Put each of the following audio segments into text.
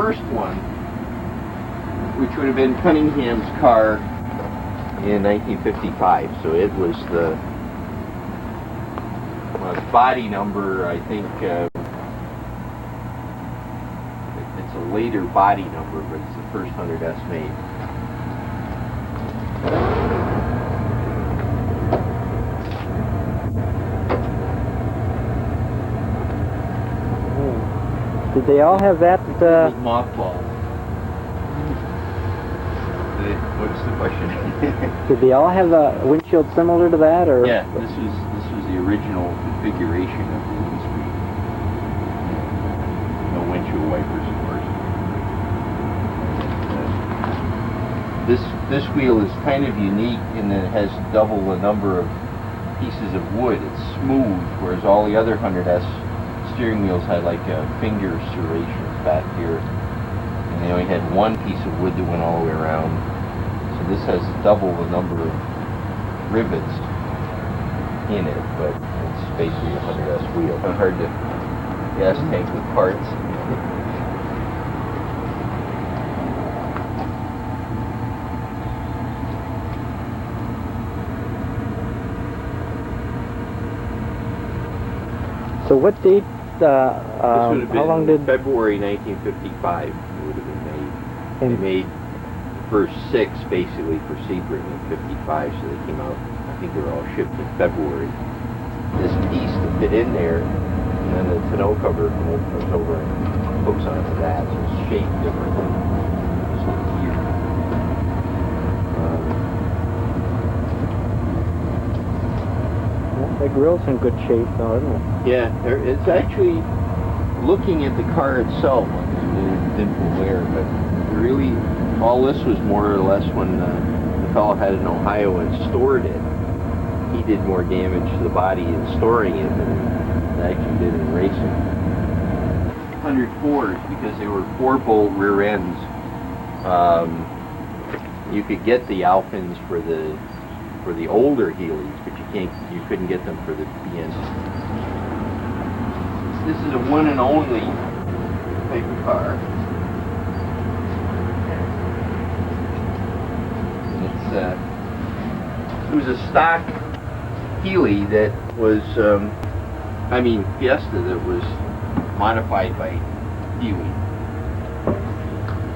first one, which would have been Cunningham's car in 1955. So it was the body number, I think. It's a later body number, but it's the first 100S made. Did they all have that? Mothballs. What's the question? Did they all have a windshield similar to that, or? Yeah, this was the original configuration of the windscreen. No windshield wipers, of course. This wheel is kind of unique in that it has double the number of pieces of wood. It's smooth, whereas all the other 100S steering wheels had like finger serrations back here, and they only had one piece of wood that went all the way around. So this has double the number of rivets in it, but it's basically a 100S wheel. Kind of hard to gas tank with parts. So what date? This would have been how long did February 1955? It would have been made. They made the first 6 basically for Sebring in 55, so they came out. I think they were all shipped in February. This piece to fit in there, and then the tonneau cover comes over and hooks onto that, so it's shaped differently. Just like here. the grill's in good shape, though, isn't it? Yeah, it's actually, looking at the car itself, it didn't wear, but really, all this was more or less when the fellow had it in Ohio and stored it. He did more damage to the body in storing it than it actually did in racing. 104s, because they were 4-bolt rear ends. You could get the Alpines for the older Healeys, but you couldn't get them for the BN. This is a one and only type of car. It was a stock Healey that was, Fiesta that was modified by Healey.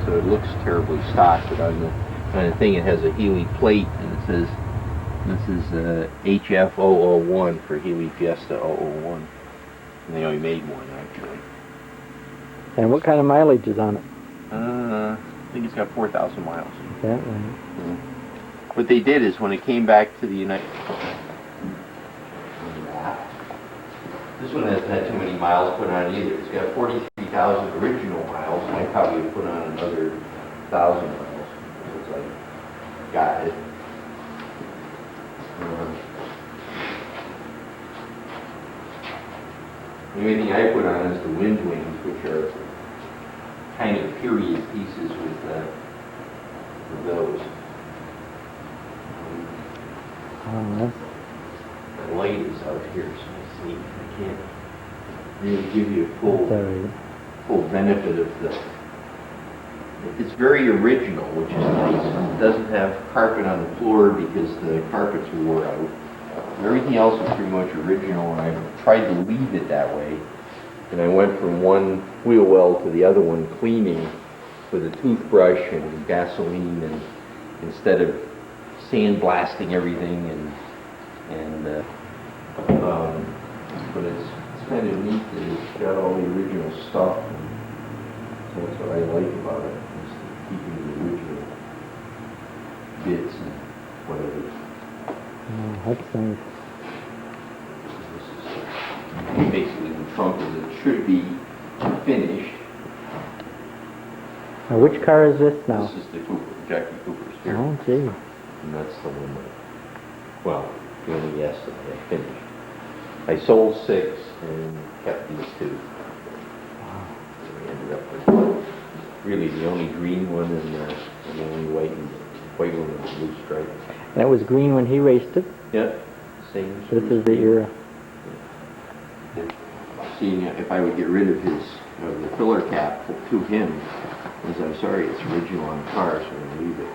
So it looks terribly stock, but on the thing it has a Healey plate, and it says this is HF001 for Healey Fiesta 001. And they only made one, actually. And what kind of mileage is on it? I think it's got 4,000 miles. That right. Yeah. What they did is when it came back to the United This one hasn't had too many miles put on it either. It's got 43,000 original miles, and I probably put on another 1,000 miles. So it's like, got it. The only thing I put on is the wind wings, which are kind of period pieces with those. The light is out here, so I see. I can't really give you a full benefit of the. It's very original, which is nice. It doesn't have carpet on the floor because the carpets wore out. Everything else is pretty much original, and I tried to leave it that way. And I went from one wheel well to the other one cleaning with a toothbrush and gasoline, and instead of sandblasting everything but it's kind of neat that it's got all the original stuff. And so that's what I like about it, is keeping the original bits and whatever. That's nice. Basically the trunk as it should be finished. Now, which car is this now? This is the Cooper, Jackie Cooper's here. Oh, gee. And that's the one that, well, the only yes that I finished. I sold 6 and kept these 2. Wow. So we ended up with really the only green one and the only white one with the blue stripe. That was green when he raced it. Yeah, same. This is the era. Seeing if I would get rid of his of the filler cap to him is, I'm sorry, it's original on the car, so I'm going to leave it.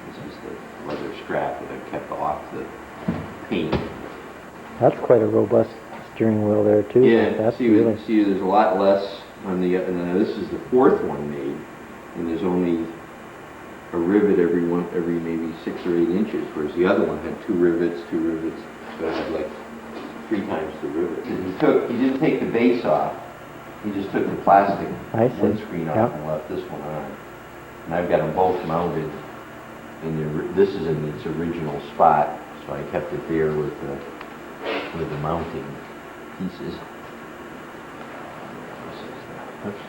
This is the leather strap that I kept off the paint. That's quite a robust steering wheel there too. Yeah, That's see, really... see, there's a lot less on the, and this is the fourth one made, and there's only a rivet every maybe 6 or 8 inches, whereas the other one had 2 rivets, so it had like 3 times the rivet. And he didn't take the base off, he just took the plastic windscreen off and left this one on. And I've got them both mounted, and this is in its original spot, so I kept it there with the mounting pieces. Oops.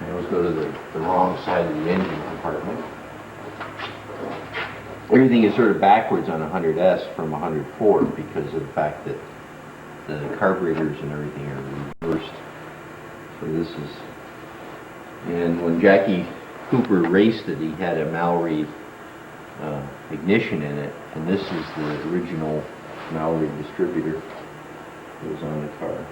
I always go to the wrong side of the engine compartment. Everything is sort of backwards on 100S from 104 because of the fact that the carburetors and everything are reversed. So this is, and when Jackie Cooper raced it, he had a Mallory ignition in it, and this is the original Mallory distributor that was on the car.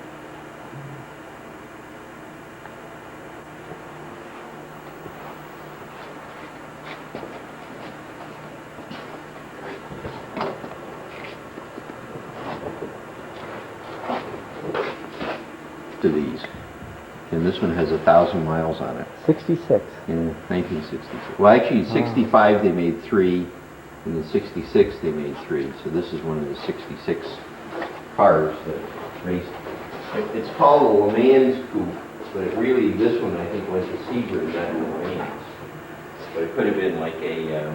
To these, and this one has 1,000 miles on it. 66. In 1966. Well, actually, in 65 they made 3, and in 66 they made 3. So this is one of the 66 cars that raced. It's called a LeMans coupe, but it really, this one I think went to Sebring, not LeMans. But it could have been like a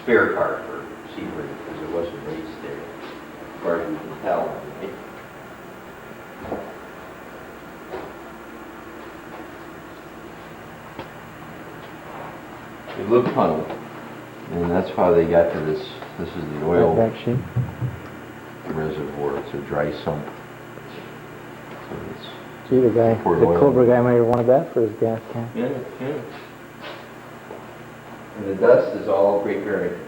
spare car for Sebring because it wasn't raced there, as far as we can tell. Right? They look funny, and that's how they got to this. This is the oil reservoir. It's a dry sump. So it's gee, the Cobra guy might have wanted that for his gas tank. Yeah, yeah. And the dust is all Great Barrier.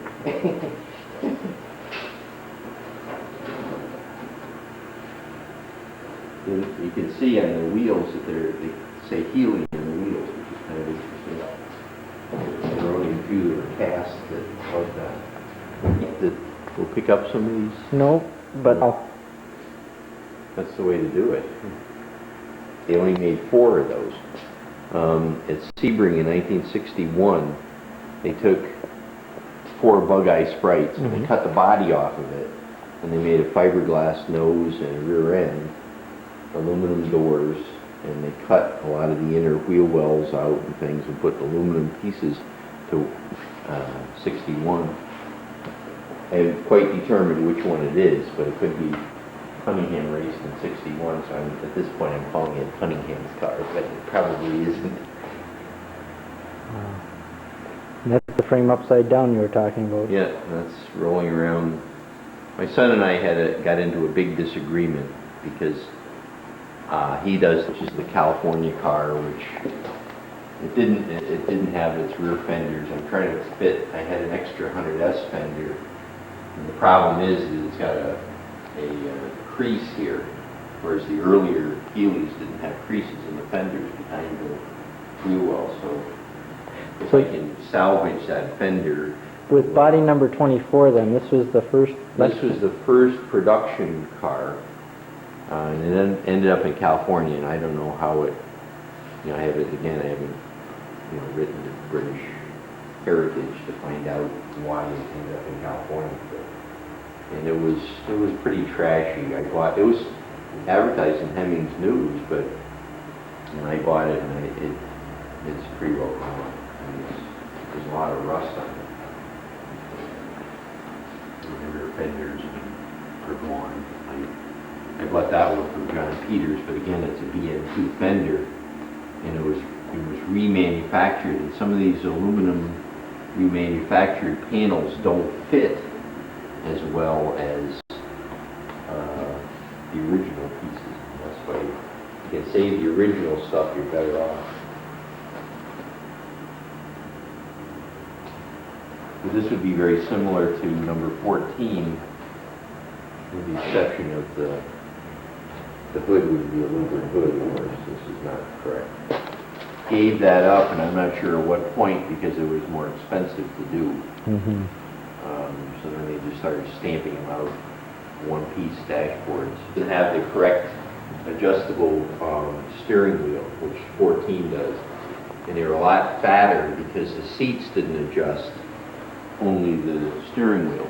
You can see on the wheels that they say Healey in the wheels, which is kind of interesting. There are only a few that are cast that like that. We'll pick up some of these. No, but that's the way to do it. They only made 4 of those. At Sebring in 1961, they took 4 bug-eye Sprites and they cut the body off of it, and they made a fiberglass nose and rear end, aluminum doors, and they cut a lot of the inner wheel wells out and things and put aluminum pieces to 61. I haven't quite determined which one it is, but it could be Cunningham raced in 61, so at this point I'm calling it Cunningham's car, but it probably isn't. That's the frame upside down you were talking about. Yeah, that's rolling around. My son and I got into a big disagreement because he does, which is the California car, which it didn't have its rear fenders. I'm trying to fit. I had an extra 100S fender, and the problem is that it's got a crease here, whereas the earlier Healeys didn't have creases in the fenders behind the wheel well. So if I can salvage that fender. With body number 24, then this was the first. This was the first production car, and it then ended up in California. And I don't know how it. I haven't written to British Heritage to find out why it ended up in California. And it was pretty trashy. It was advertised in Hemmings News, but when I bought it, and it's pretty well gone. There's a lot of rust on it. The rear fenders are gone. I bought that one from John Peters, but again, it's a BN2 fender, and it was remanufactured. And some of these aluminum remanufactured panels don't fit as well as the original pieces. And that's why you can save the original stuff, you're better off. But this would be very similar to number 14, with the exception of the hood would be a louvered hood, of course, this is not correct. Gave that up, and I'm not sure at what point, because it was more expensive to do. So then they just started stamping them out, one-piece dashboards. To have the correct adjustable steering wheel, which 14 does. And they were a lot fatter because the seats didn't adjust, only the steering wheel.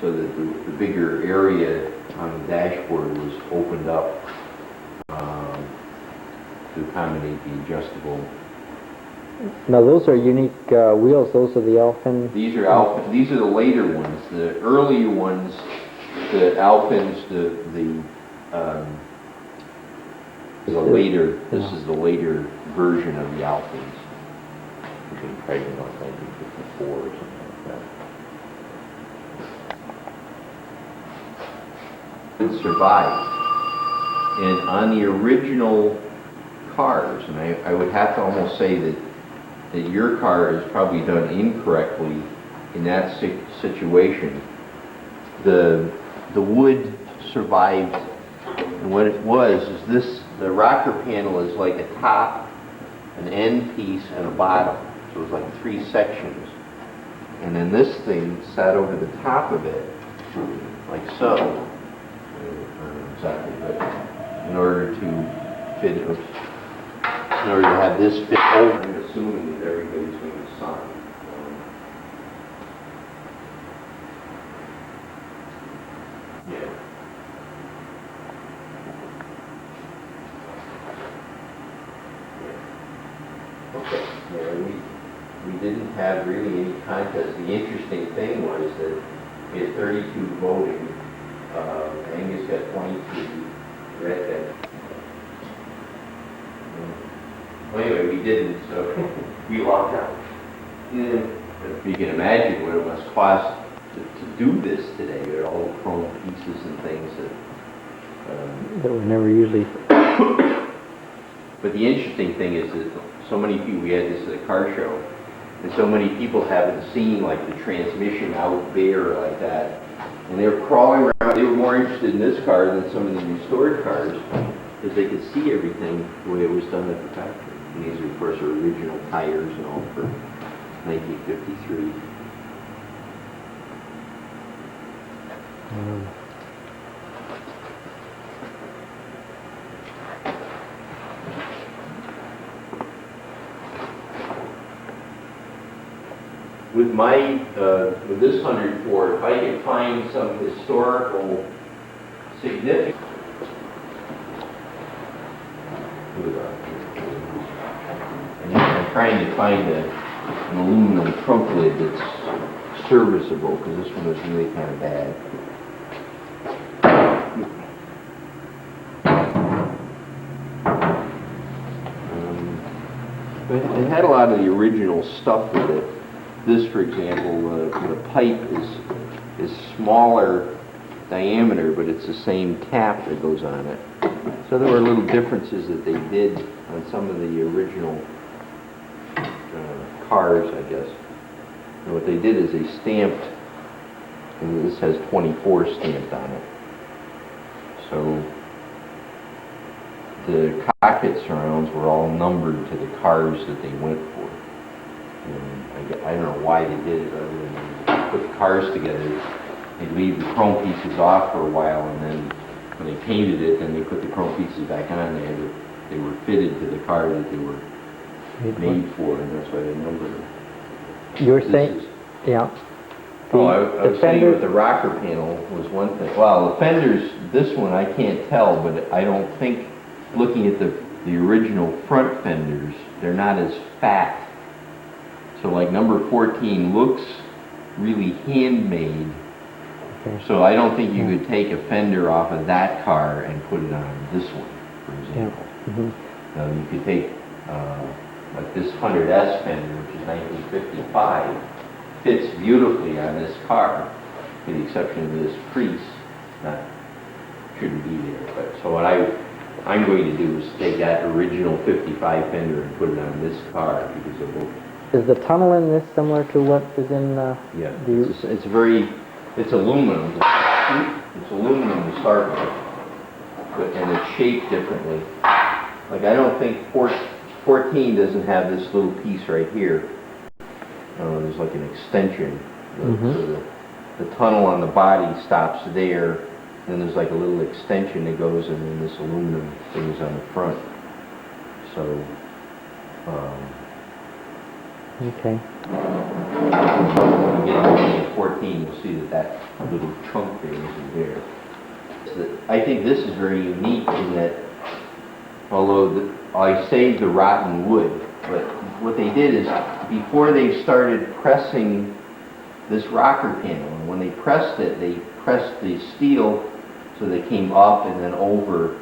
So that the bigger area on the dashboard was opened up to accommodate the adjustable. Now those are unique wheels. Those are the Alpine. These are Alpine. These are the later ones. The earlier ones, the Alpines, the later. This is the later version of the Alpines. Which was probably about 1954 or something like that. It survived, and on the original cars, and I would have to almost say that your car is probably done incorrectly in that situation. The wood survived, and what it was is this: the rocker panel is like a top, an end piece, and a bottom. So it was like 3 sections, and then this thing sat over the top of it, like so. Exactly, but in order to fit it. In order to have this fit over, I'm assuming that everybody's going to sign. Yeah. Okay. Yeah, we didn't have really any contest. The interesting thing was that we had 32 voting. Angus got 22. Red got. Well, anyway, we didn't, so we locked out. If you can imagine what it must cost to do this today, with all the chrome pieces and things that were never usually. But the interesting thing is that so many people, we had this at a car show, and so many people haven't seen like the transmission out bare like that, and they were crawling around. They were more interested in this car than some of the restored cars, because they could see everything the way it was done at the factory. And these, of course, are original tires and all for 1953. With my, with this 104, if I can find some historical significance. I'm trying to find an aluminum trunk lid that's serviceable, because this one is really kind of bad. But it had a lot of the original stuff with it. This, for example, the pipe is smaller diameter, but it's the same cap that goes on it. So there were little differences that they did on some of the original cars, I guess. And what they did is they stamped, and this has 24 stamped on it. So the cockpit surrounds were all numbered to the cars that they went for. And I don't know why they did it, other than they put the cars together. They'd leave the chrome pieces off for a while, and then when they painted it, then they put the chrome pieces back on. They were fitted to the car that they were made for, and that's why they numbered them. You were saying, yeah. I was saying with the rocker panel was one thing. Well, the fenders, this one I can't tell, but I don't think, looking at the original front fenders, they're not as fat. So like number 14 looks really handmade. Okay. So I don't think you could take a fender off of that car and put it on this one, for example. Yeah. You could take like this 100S fender, which is 1955, fits beautifully on this car, with the exception of this crease. Shouldn't be there. But so what I'm going to do is take that original 55 fender and put it on this car, because it will. Is the tunnel in this similar to what is in yeah, it's aluminum. it's aluminum to start with, and it's shaped differently. Like I don't think 14 doesn't have this little piece right here. There's like an extension. So the tunnel on the body stops there, and there's like a little extension that goes, and then this aluminum thing is on the front. So, okay. When you get to 14, you'll see that little chunk there isn't there. So I think this is very unique in that, although I saved the rotten wood, but what they did is, before they started pressing this rocker panel, and when they pressed it, they pressed the steel so they came up and then over,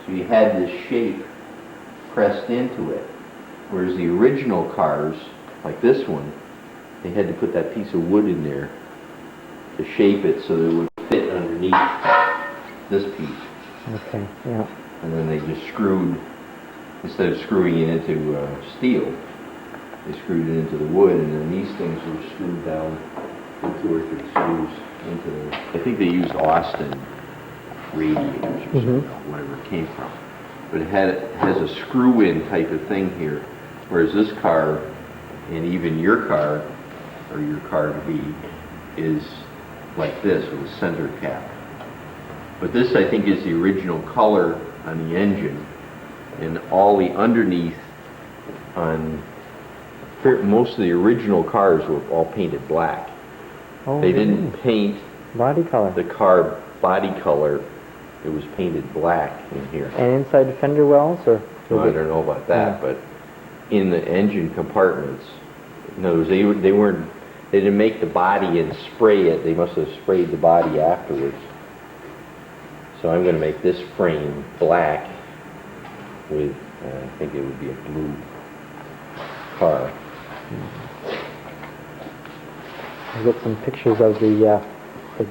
so you had this shape pressed into it. Whereas the original cars, like this one, they had to put that piece of wood in there to shape it so that it would fit underneath this piece. Okay, yeah. And then they just screwed, instead of screwing it into steel, they screwed it into the wood, and then these things were screwed down with 2 or 3 screws into them. I think they used Austin radiators or something, whatever it came from. But it has a screw-in type of thing here, whereas this car, and even your car, or your car to be, is like this with a center cap. But this, I think, is the original color on the engine, and all the underneath on most of the original cars were all painted black. Oh, they didn't paint body color. the car body color. It was painted black in here. And inside the fender wells, or? So I don't know about that, but in the engine compartments, in other words, they didn't make the body and spray it. They must have sprayed the body afterwards. So I'm going to make this frame black with, I think it would be a blue car. I get some pictures of the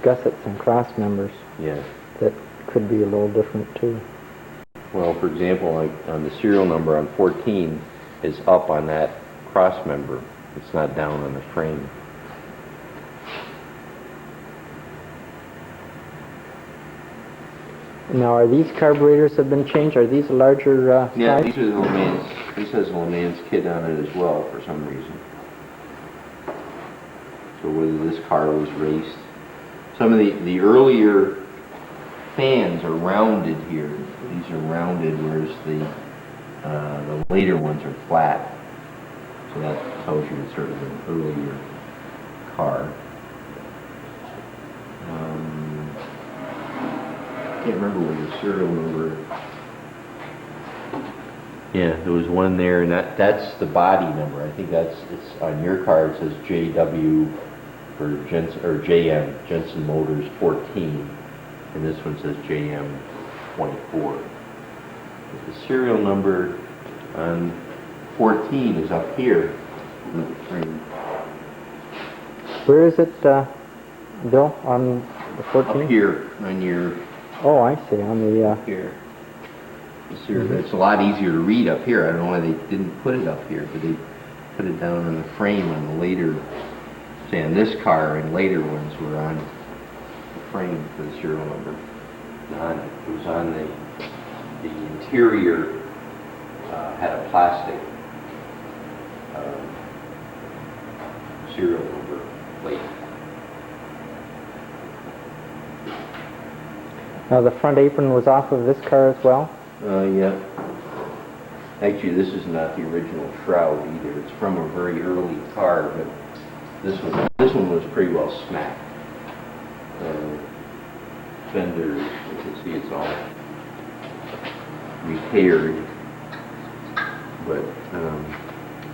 gussets and cross members. Yeah. That could be a little different too. Well, for example, like on the serial number on 14 is up on that cross member. It's not down on the frame. Now, are these carburetors have been changed? Are these larger Yeah, size? these are the LeMans. This has a LeMans kit on it as well for some reason. So whether this car was raced. Some of the earlier fans are rounded here. These are rounded, whereas the later ones are flat. So that tells you it's sort of an earlier car. I can't remember what the serial number. Yeah, there was one there, and that's the body number. I think it's on your car. It says JW for JM Jensen Motors 14, and this one says JM 24. But the serial number on 14 is up here. Where is it, Bill? On the 14? Up here on your. Oh, I see. On the Here. It's a lot easier to read up here. I don't know why they didn't put it up here, but they put it down on the frame on the later, say on this car, and later ones were on the frame for the serial number. It was on the interior, had a plastic serial number plate. Now the front apron was off of this car as well? Yeah. Actually, this is not the original shroud either. It's from a very early car, but this one was pretty well smacked. Fenders, you can see it's all repaired, but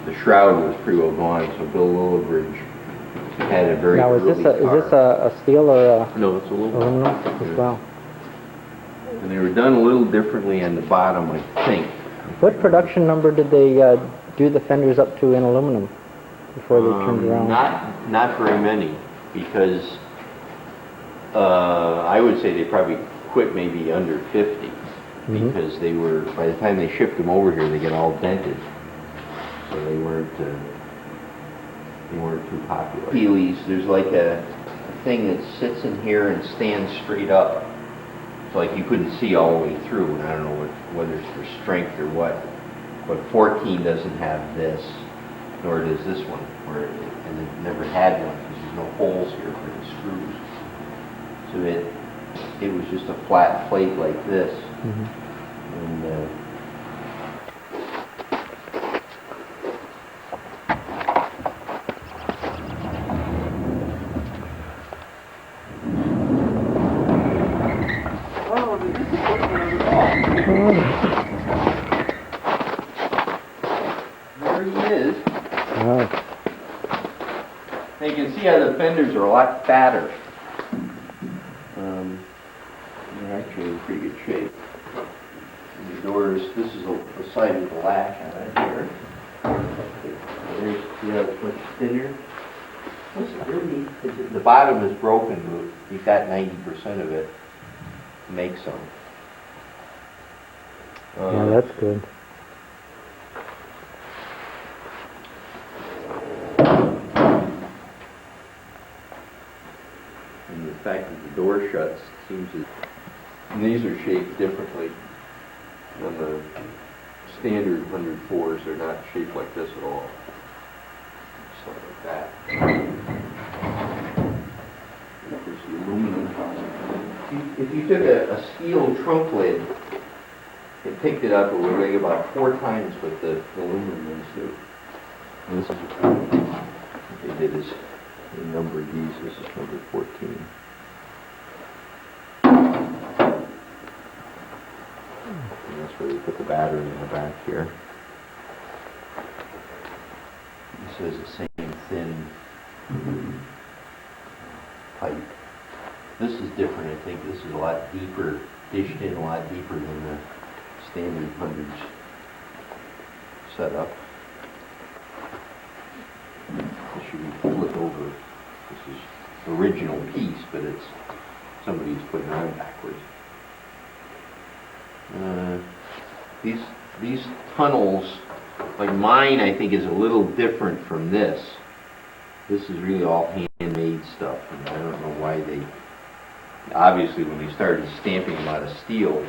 the shroud was pretty well gone. So Bill Lillibridge had a very now, early car. Is this a steel or a No, it's aluminum as well? And they were done a little differently on the bottom, I think. What production number did they do the fenders up to in aluminum before they turned around? Not very many, because I would say they probably quit maybe under 50, because they were, by the time they shipped them over here, they get all dented, so they weren't too popular. Healey's, there's like a thing that sits in here and stands straight up. So like you couldn't see all the way through, and I don't know whether it's for strength or what. But 14 doesn't have this, nor does this one, and it never had one because there's no holes here for the screws. So it was just a flat plate like this. Mm-hmm. And there he is. Oh. Now you can see how the fenders are a lot fatter. They're actually in pretty good shape. And the doors, this is the side of the latch on it here. There's, see how it's much thinner? What's it really? The bottom is broken, but you've got 90% of it. Make some. Yeah, that's good. And the fact that the door shuts seems to... And these are shaped differently than the standard 104s. They're not shaped like this at all. Just like that. There's the aluminum. If you took a steel trunk lid and picked it up, it would weigh about 4 times what the aluminum ones do. And this is what they did is they numbered these. This is number 14. And that's where they put the battery in the back here. This is the same thin pipe. This is different, I think. This is a lot deeper, dished in a lot deeper than the standard hundreds setup. This should be flipped over. This is the original piece, but it's somebody's putting it on backwards. These tunnels, like mine, I think is a little different from this. This is really all handmade stuff, and I don't know why they. Obviously, when they started stamping them out of steel,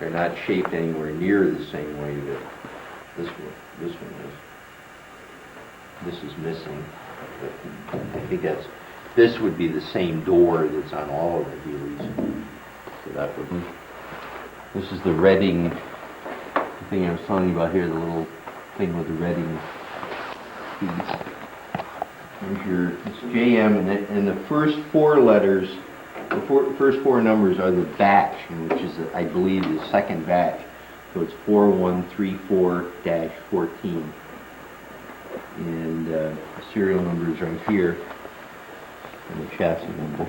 they're not shaped anywhere near the same way that this one is. This is missing. I think this would be the same door that's on all of the Healeys. So that would. This is the Redding. The thing I was telling you about here, the little thing with the Redding piece. It's JM, and the first 4 letters. The first 4 numbers are the batch, which is, I believe, the second batch. So it's 4134-14. And the serial number is right here, and the chassis number.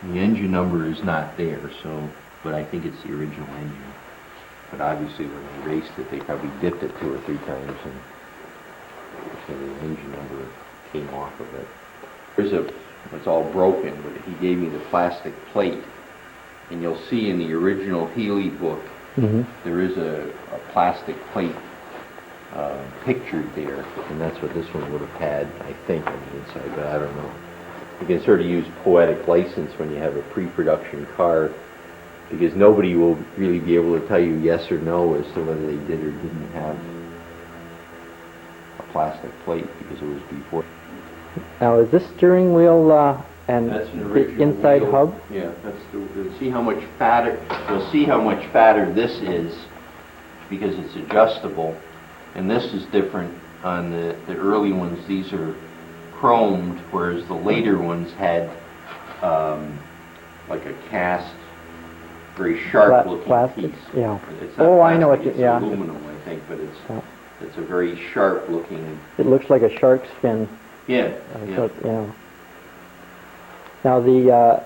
The engine number is not there, so, but I think it's the original engine. But obviously when they raced it, they probably dipped it 2 or 3 times, and so the engine number came off of it. It's all broken, but he gave me the plastic plate, and you'll see in the original Healey book, there is a plastic plate pictured there, and that's what this one would have had, I think, on the inside, but I don't know. You can sort of use poetic license when you have a pre-production car, because nobody will really be able to tell you yes or no as to whether they did or didn't have a plastic plate, because it was before. Now, is this steering wheel and That's an the original inside wheel. hub? Yeah, that's you'll see how much fatter. You'll see how much fatter this is because it's adjustable, and this is different on the early ones. These are chromed, whereas the later ones had like a cast, very sharp-looking plastic? piece. Yeah. It's not Oh, plastic, I know what you. it's Yeah. aluminum, I think, but it's a very sharp-looking. It looks like a shark's fin. Yeah. Yeah. Yeah. Now the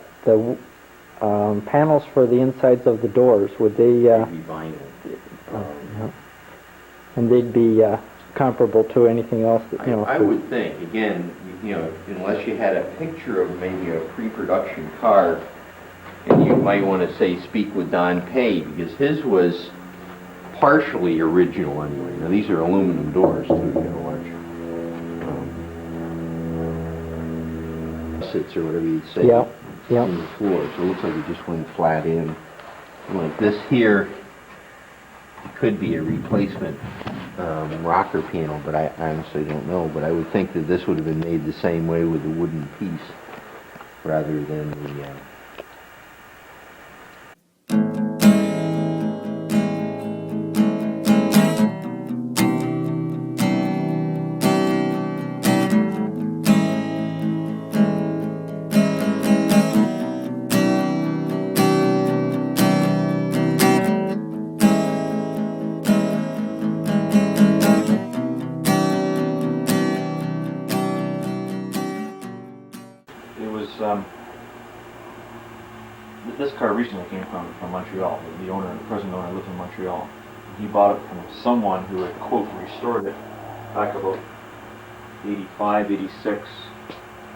panels for the insides of the doors, would they? Maybe vinyl. Yeah. And they'd be comparable to anything else that you know. I would think, again, unless you had a picture of maybe a pre-production car, and you might want to say speak with Don Pay, because his was partially original anyway. Now these are aluminum doors too, you gotta watch. gussets or whatever you'd say Yeah, yeah. in the floor. So it looks like it just went flat in. Like this here, it could be a replacement rocker panel, but I honestly don't know. But I would think that this would have been made the same way with a wooden piece rather than the... This car recently came from Montreal. The present owner lives in Montreal. He bought it from someone who had, quote, restored it back about 85, 86,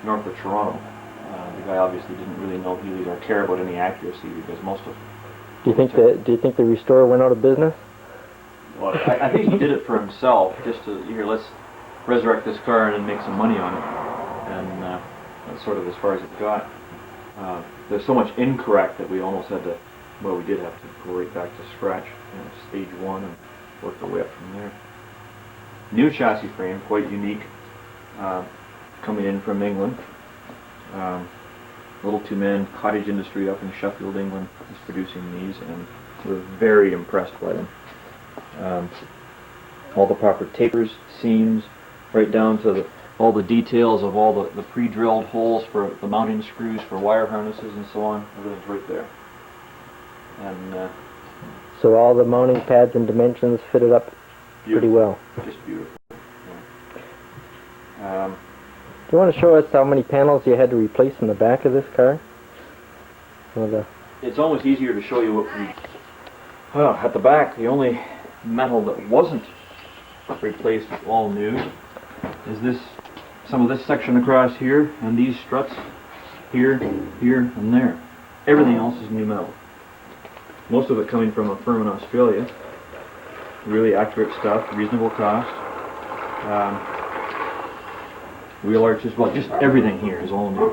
north of Toronto. The guy obviously didn't really know Heelys or care about any accuracy because most of... Do you think the restorer went out of business? Well, I think he did it for himself, just to, here, let's resurrect this car and make some money on it. And that's sort of as far as it got. There's so much incorrect that we almost had to, well, we did have to go right back to scratch, stage one, and work our way up from there. New chassis frame, quite unique, coming in from England. Little two-man cottage industry up in Sheffield, England is producing these, and we're very impressed by them. All the proper tapers, seams, right down to all the details of all the pre-drilled holes for the mounting screws for wire harnesses and so on. Everything's right there. And So all the mounting pads and dimensions fitted up pretty well. Just beautiful. Do you want to show us how many panels you had to replace in the back of this car? It's almost easier to show you what we... Well, at the back, the only metal that wasn't replaced all new is this, some of this section across here, and these struts here, here, and there. Everything else is new metal. Most of it coming from a firm in Australia. Really accurate stuff, reasonable cost. Wheel arches, well, just everything here is all new.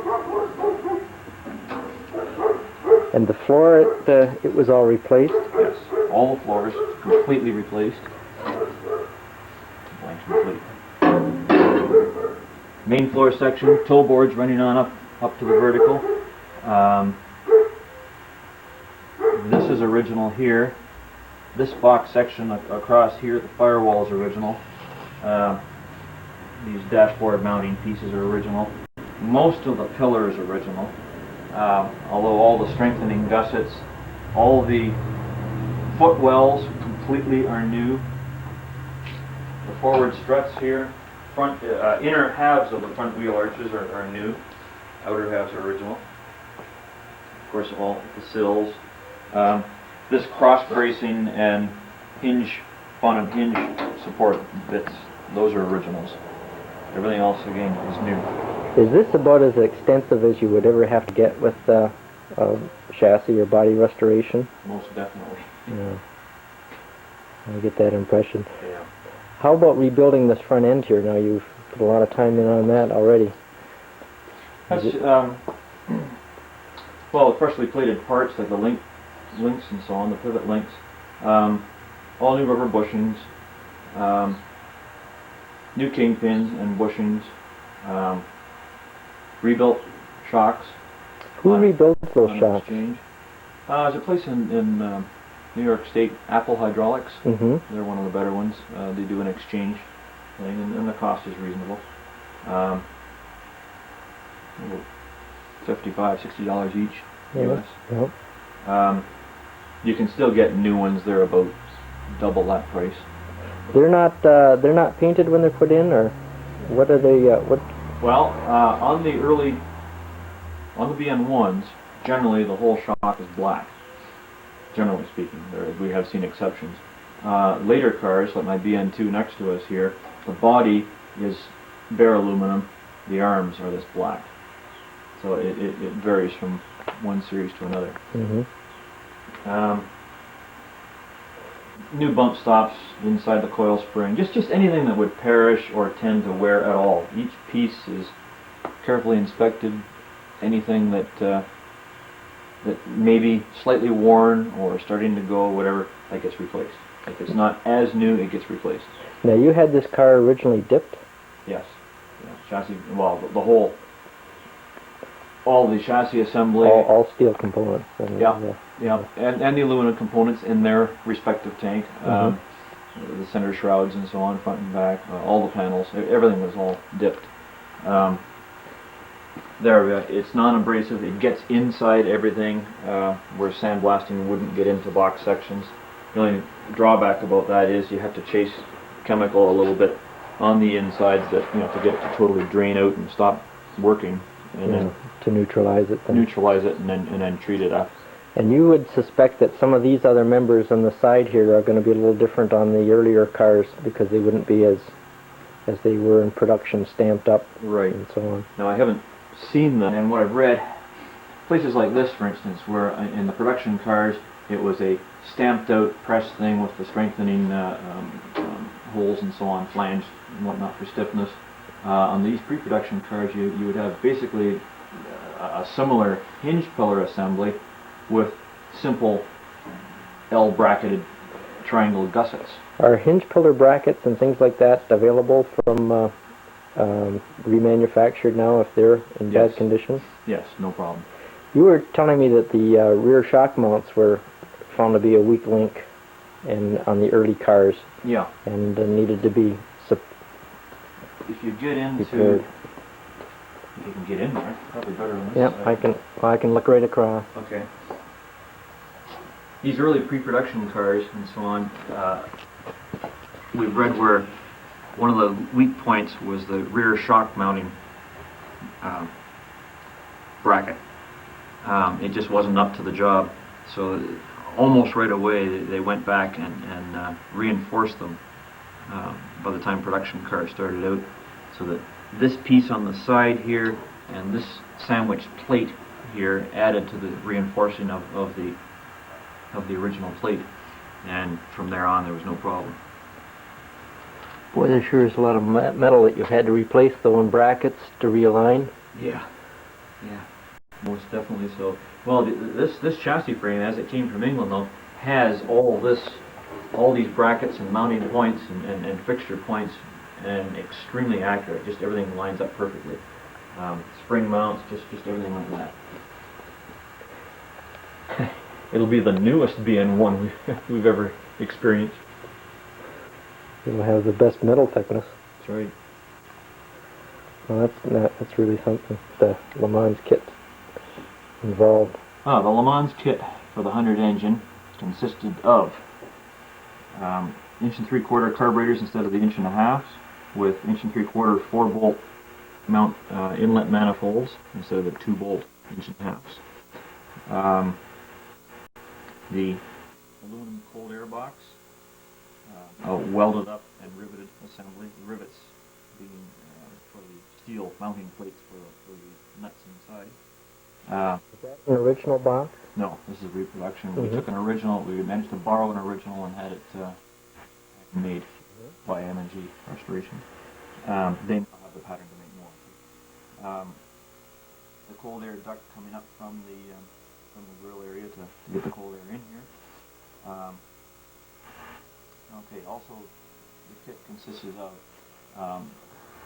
And the floor, it was all replaced? Yes, all the floors completely replaced. Blank complete. Main floor section, toe boards running on up to the vertical. This is original here. This box section across here, the firewall is original. These dashboard mounting pieces are original. Most of the pillar is original, although all the strengthening gussets, all the footwells completely are new. The forward struts here, front inner halves of the front wheel arches are new. Outer halves are original. Of course, all the sills. This cross bracing and hinge, bonnet hinge support bits, those are originals. Everything else, again, is new. Is this about as extensive as you would ever have to get with chassis or body restoration? Most definitely. Yeah. I get that impression. Yeah. How about rebuilding this front end here? Now you've put a lot of time in on that already. That's, well, freshly plated parts like the links and so on, the pivot links, all new rubber bushings, new kingpins and bushings, rebuilt shocks. Who rebuilt those shocks? Exchange. There's a place in New York State, Apple Hydraulics. Mm-hmm. They're one of the better ones. They do an exchange thing, and the cost is reasonable. $55, $60 each, US. Yep. You can still get new ones. They're about double that price. They're not painted when they're put in, or what are they? What? Well, on the BN1s, generally the whole shock is black. Generally speaking, we have seen exceptions. Later cars, like my BN2 next to us here, the body is bare aluminum. The arms are this black. So it varies from one series to another. Mm-hmm. New bump stops inside the coil spring, just anything that would perish or tend to wear at all. Each piece is carefully inspected, anything that may be slightly worn or starting to go, whatever, that gets replaced. If it's not as new, it gets replaced. Now, you had this car originally dipped? Yes. Yeah, chassis, well, the whole, all the chassis assembly. All steel components. Yeah. And the aluminum components in their respective tank. The center shrouds and so on, front and back, all the panels, everything was all dipped. It's non-abrasive, it gets inside everything, where sandblasting wouldn't get into box sections. The only drawback about that is you have to chase chemical a little bit on the insides that, to get it to totally drain out and stop working, and then to neutralize it. Neutralize it and then treat it up. And you would suspect that some of these other members on the side here are going to be a little different on the earlier cars because they wouldn't be as they were in production, stamped up, right, and so on. Now, I haven't seen them, and what I've read, places like this, for instance, where in the production cars it was a stamped out press thing with the strengthening holes and so on, flange and whatnot for stiffness. On these pre-production cars you would have basically a similar hinge pillar assembly with simple L-bracketed triangle gussets. Are hinge pillar brackets and things like that available from remanufactured now if they're in bad condition? Yes, no problem. You were telling me that the rear shock mounts were found to be a weak link on the early cars. Yeah. And needed to be if you get into repaired. If you can get in there, probably better on this Yeah, side. I can look right across. Okay. These early pre-production cars and so on, we've read where one of the weak points was the rear shock mounting bracket. It just wasn't up to the job, so almost right away they went back and reinforced them by the time production cars started out, so that this piece on the side here and this sandwich plate here added to the reinforcing of the original plate, and from there on there was no problem. Boy, there sure is a lot of metal that you've had to replace, though, in brackets to realign. Yeah, most definitely so. Well, this chassis frame, as it came from England, though, has all these brackets and mounting points and fixture points, and extremely accurate. Just everything lines up perfectly. Spring mounts, just everything like that. It'll be the newest BN1 we've ever experienced. It'll have the best metal thickness. That's right. Well, that's really something. The LeMans kit involved. The LeMans kit for the 100 engine consisted of 1 3/4 carburetors instead of the 1 1/2, with 1 3/4 4-bolt mount inlet manifolds instead of the 2-bolt 1 1/2s. The aluminum cold air box, welded up and riveted assembly, the rivets being for the steel mounting plates for the nuts inside. Is that an original box? No, this is reproduction. We took an original, we managed to borrow an original and had it made by M&G Restoration. They now have the pattern to make more. The cold air duct coming up from the grill area to get the cold air in here. Okay, also the kit consisted of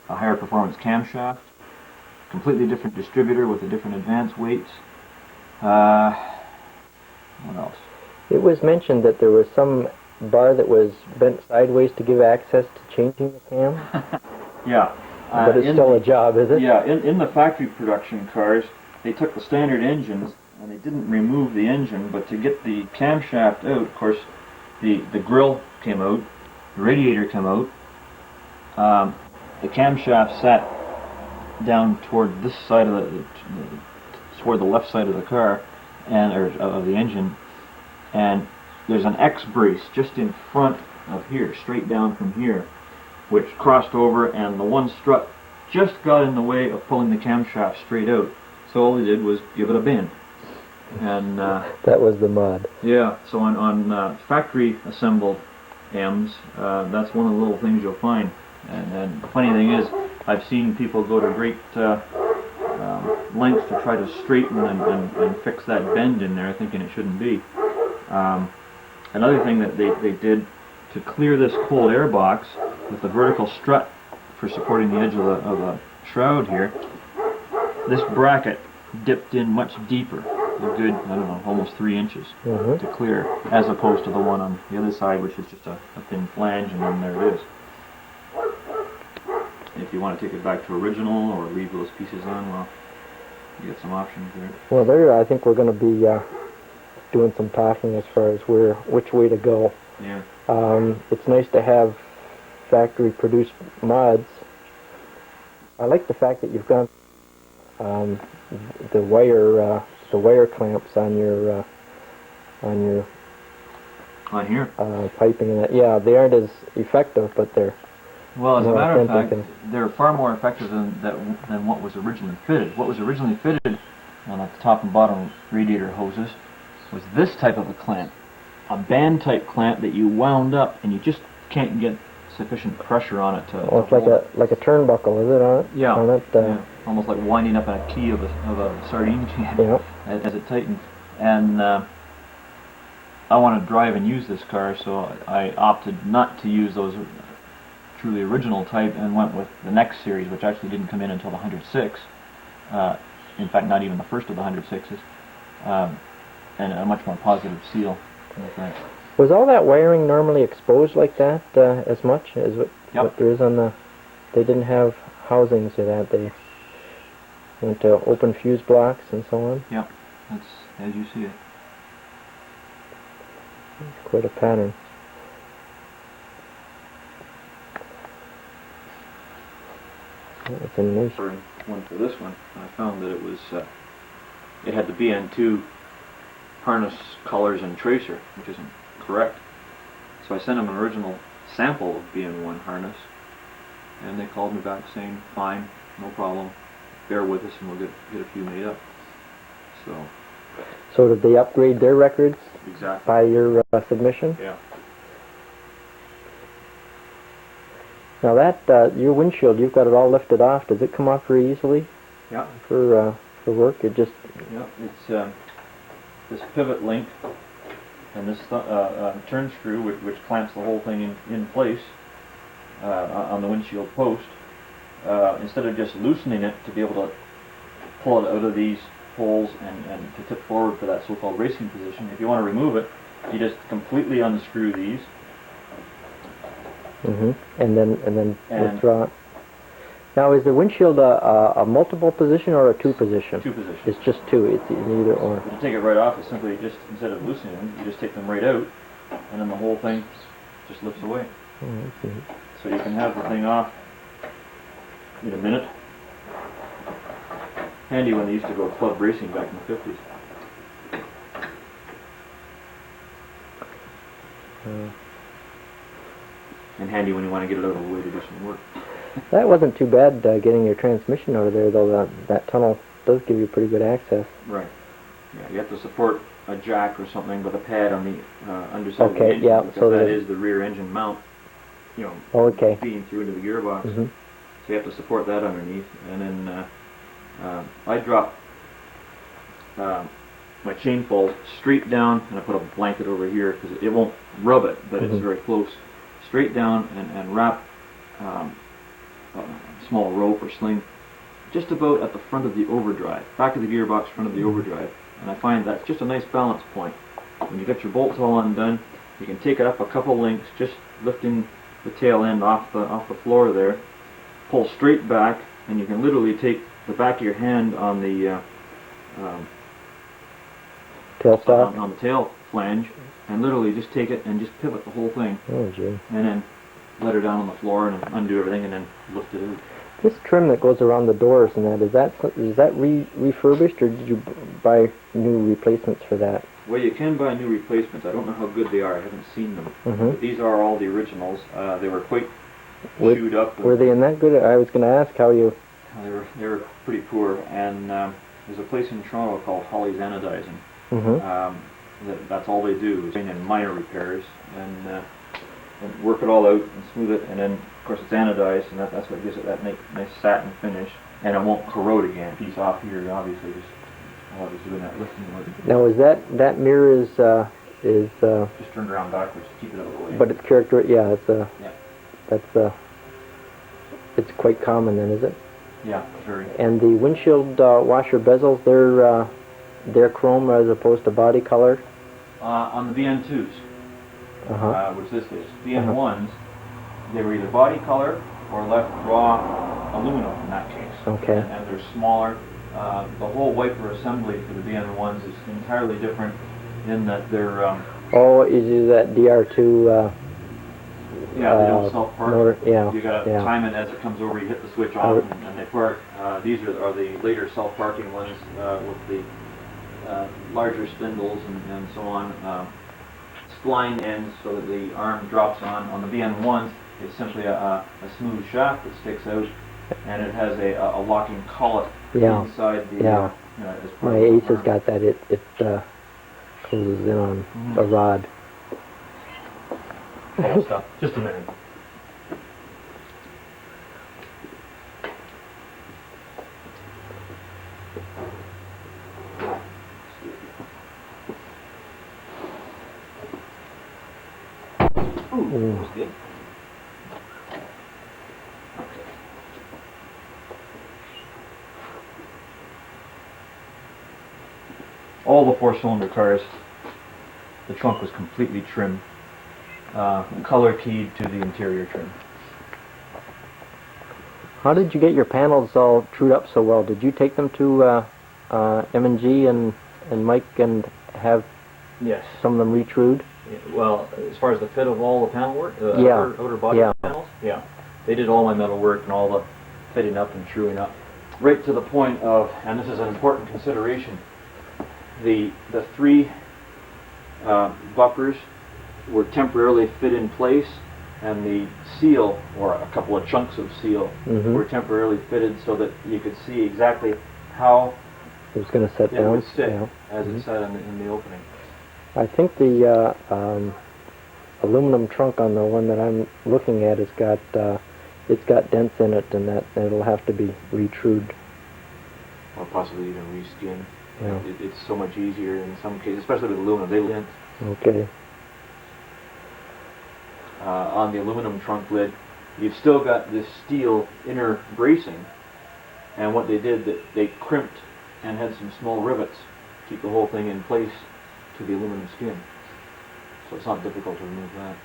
a higher performance camshaft, completely different distributor with a different advance weights. What else? It was mentioned that there was some bar that was bent sideways to give access to changing the cam. Yeah. But it's still a job, is it? Yeah, in the factory production cars, they took the standard engines and they didn't remove the engine, but to get the camshaft out, of course, the grill came out, the radiator came out, the camshaft sat down toward this side of toward the left side of the car, or of the engine, and there's an X brace just in front of here, straight down from here, which crossed over, and the one strut just got in the way of pulling the camshaft straight out. So all they did was give it a bend. And that was the mud. Yeah, so on factory assembled M's, that's one of the little things you'll find. And the funny thing is, I've seen people go to great length to try to straighten and fix that bend in there, thinking it shouldn't be. Another thing that they did to clear this cold air box with the vertical strut for supporting the edge of the shroud here, this bracket dipped in much deeper, a good, I don't know, almost 3 inches to clear, as opposed to the one on the other side, which is just a thin flange, and then there it is. If you want to take it back to original or leave those pieces on, well, you get some options there. Well, there I think we're going to be doing some talking as far as which way to go. Yeah. It's nice to have factory-produced mods. I like the fact that you've got the wire clamps on your On here? piping and that. Yeah, they aren't as effective, but they're Well, as a more matter of authentic fact, they're far more effective than what was originally fitted. What was originally fitted on the top and bottom radiator hoses was this type of a clamp, a band type clamp that you wound up, and you just can't get sufficient pressure on it to. well, it's like a turnbuckle, is it on it? Yeah, On it, yeah, almost like winding up a key of a sardine can Yeah. as it tightens. And I want to drive and use this car, so I opted not to use those truly original type and went with the next series, which actually didn't come in until the 106. In fact, not even the first of the 106s, and a much more positive seal. I think. Was all that wiring normally exposed like that as much as what there is on the... They didn't have housings or that. They went to open fuse blocks and so on. Yep, that's as you see it. It's quite a pattern. It's a nice... For this one, I found that it was it had the BN2 harness colors and tracer, which isn't correct. So I sent them an original sample of BN1 harness, and they called me back saying, "Fine, no problem. Bear with us, and we'll get a few made up." So did they upgrade their records Exactly. by your submission? Yeah. Now that your windshield, you've got it all lifted off. Does it come off very easily Yeah. for work? It just... Yeah. It's this pivot link and this turn screw, which clamps the whole thing in place on the windshield post. Instead of just loosening it to be able to pull it out of these holes and to tip forward for that so-called racing position, if you want to remove it, you just completely unscrew these. And then withdraw it. Now, is the windshield a multiple position or a two position? Two positions. It's just two. It's either or. But to take it right off, it's simply just, instead of loosening them, you just take them right out, and then the whole thing just lifts away. Oh, that's neat. So you can have the thing off in a minute. Handy when they used to go club racing back in the 50s. And handy when you want to get it out of the way to do some work. That wasn't too bad getting your transmission out of there, though. That tunnel does give you pretty good access. Right. Yeah, you have to support a jack or something with a pad on the underside of the Okay, engine, yeah, because so that that- is the rear engine mount, Okay. feeding through into the gearbox. Mhm. So you have to support that underneath, and then I drop my chain falls straight down, and I put a blanket over here because it won't rub it, but it's very close. Straight down and wrap a small rope or sling just about at the front of the overdrive, back of the gearbox, front of the overdrive, and I find that's just a nice balance point. When you get your bolts all undone, you can take it up a couple links, just lifting the tail end off the floor there, pull straight back, and you can literally take the back of your hand on the Tailstock? on the tail flange, and literally just take it and just pivot the whole thing, Oh, gee. and then let her down on the floor and undo everything, and then lift it out. This trim that goes around the doors and that, is that refurbished, or did you buy new replacements for that? Well, you can buy new replacements. I don't know how good they are. I haven't seen them. But these are all the originals. They were quite chewed up. Were they in that good? I was going to ask how you... They were pretty poor. And there's a place in Toronto called Healey's Anodizing. That's all they do, is in minor repairs and work it all out and smooth it. And then, of course, it's anodized, and that's what gives it that nice satin finish. and it won't corrode again. Piece off here, obviously, just doing that lifting work. Now, is that mirror is Just turned around backwards to keep it out of the way. but it's character, yeah, it's Yeah. that's it's quite common then, is it? Yeah, very. And the windshield washer bezels, they're chrome as opposed to body color. On the VN2s, Uh-huh. which this is, VN1s, they were either body color or left raw aluminum in that case. Okay. And they're smaller. The whole wiper assembly for the VN1s is entirely different in that they're, Oh, is it that DR2? they don't self-park. motor, yeah. You gotta yeah. time it as it comes over, you hit the switch on and they park. These are the later self-parking ones with the larger spindles and so on. Spline ends so that the arm drops on. On the VN1s, it's simply a smooth shaft that sticks out, and it has a locking collet inside the. Yeah. As part My of the Ace has arm. got that. It closes in on a rod. Almost done. Just a minute. Mm. That's good. All the four-cylinder cars, the trunk was completely trimmed, color keyed to the interior trim. How did you get your panels all trued up so well? Did you take them to M&G and Mike and have Yes. some of them retrued? Well, as far as the fit of all the panel work, the Yeah. outer body Yeah. panels, yeah, they did all my metal work and all the fitting up and truing up, right to the point of, and this is an important consideration, the three buffers were temporarily fit in place, and the seal, or a couple of chunks of seal, Mhm. were temporarily fitted so that you could see exactly how It was going to set it down. would sit Yeah. as it sat in the opening. I think the aluminum trunk on the one that I'm looking at has got it's got dents in it, and that it'll have to be retrued. Or possibly even reskin. Yeah. It's so much easier in some cases, especially with aluminum. They lint Okay. on the aluminum trunk lid. You've still got this steel inner bracing, and what they did, that they crimped and had some small rivets to keep the whole thing in place to the aluminum skin. So it's not difficult to remove that.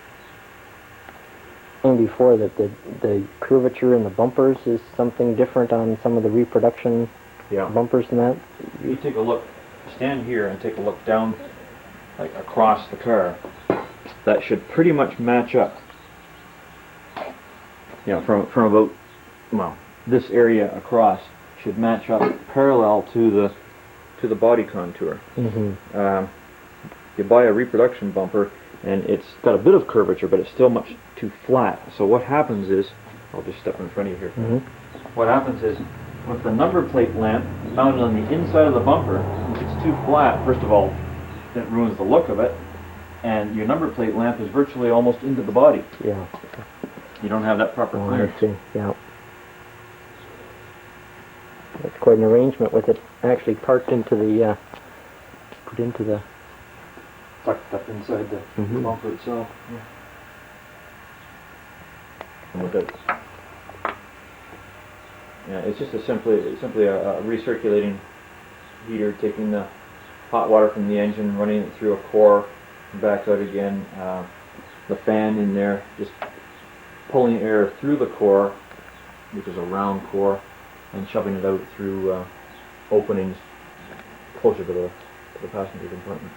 Saying before that the curvature in the bumpers is something different on some of the reproduction bumpers and that. You take a look, stand here and take a look down, like across the car. That should pretty much match up. You know, from about, well, this area across should match up parallel to the body contour. Mm-hmm. You buy a reproduction bumper and it's got a bit of curvature, but it's still much too flat. So what happens is, I'll just step in front of you here. Mm-hmm. What happens is, with the number plate lamp mounted on the inside of the bumper, if it's too flat, first of all, it ruins the look of it, and your number plate lamp is virtually almost into the body. Yeah. You don't have that proper Oh, clearance. I see. Yeah. It's quite an arrangement with it actually parked into the put into the. Tucked up inside the Mhm. bumper itself. Yeah. And with it, yeah, it's just simply a recirculating heater, taking the hot water from the engine, running it through a core, back out again. The fan in there, just pulling air through the core, which is a round core, and shoving it out through openings closer to the passenger compartment.